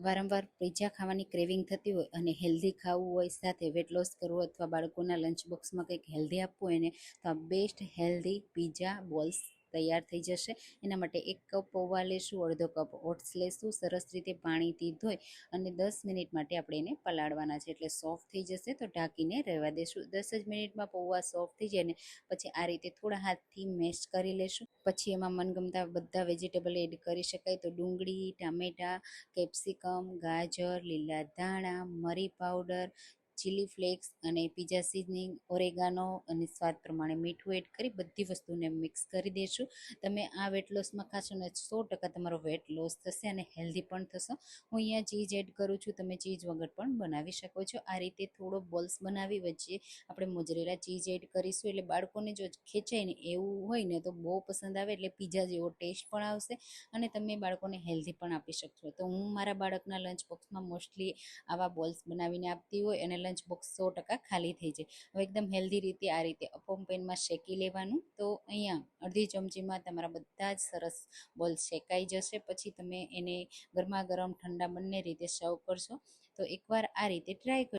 વારંવાર પિઝા ખાવાની ક્રેવિંગ થતી હોય અને હેલ્ધી ખાવું હોય, સાથે વેટ લોસ કરવું અથવા બાળકોના લંચ બોક્સમાં કંઈક હેલ્ધી આપવું હોય ને, તો આ બેસ્ટ હેલ્ધી પિઝા બોલ્સ તૈયાર થઈ જશે. એના માટે 1 કપ પૌવા લેશું, અડધો કપ ઓટ્સ લેશું, સરસ રીતે પાણીથી ધોઈ અને 10 મિનિટ માટે આપણે એને પલાળવાના છે, એટલે સોફ્ટ થઈ જશે. તો ઢાંકીને રહેવા દેશું. 10 જ મિનિટમાં પૌવા સોફ્ટ થઈ જાય ને પછી આ રીતે થોડા હાથથી મેશ કરી લેશું. પછી એમાં મનગમતા બધા વેજીટેબલ એડ કરી શકાય, તો ડુંગળી, ટામેટાં, કેપ્સિકમ, ગાજર, લીલા ધાણા, મરી પાવડર, ચીલી ફ્લેક્સ અને પિઝા સિઝનિંગ, ઓરેગાનો અને સ્વાદ પ્રમાણે મીઠું એડ કરી બધી વસ્તુને મિક્સ કરી દઈશું. તમે આ વેટ લોસમાં ખાશો ને 100% તમારો વેટ લોસ થશે અને હેલ્ધી પણ થશો. હું અહીંયા ચીઝ એડ કરું છું, તમે ચીઝ વગર પણ બનાવી શકો છો. આ રીતે થોડો બોલ્સ બનાવી વચ્ચે આપણે મોજરેલા ચીઝ એડ કરીશું, એટલે બાળકોને જો ખેંચાય ને એવું હોય ને તો બહુ પસંદ આવે, એટલે પિઝા જેવો ટેસ્ટ પણ આવશે અને તમે બાળકોને હેલ્ધી પણ આપી શકશો. તો હું મારા બાળકના લંચ બોક્સમાં મોસ્ટલી આવા બોલ્સ બનાવીને આપતી હોય અને લંચ બોક્સ 100% ખાલી થઈ જાય. હવે એકદમ હેલ્ધી રીતે આ રીતે અપમ પેનમાં શેકી લેવાનું. તો અહીંયા અડધી ચમચીમાં તમારા બધા જ સરસ બોલ્સ શેકાઈ જશે. પછી તમે એને ગરમા ગરમ ઠંડા બંને રીતે સર્વ કરશો. તો એકવાર આ રીતે ટ્રાય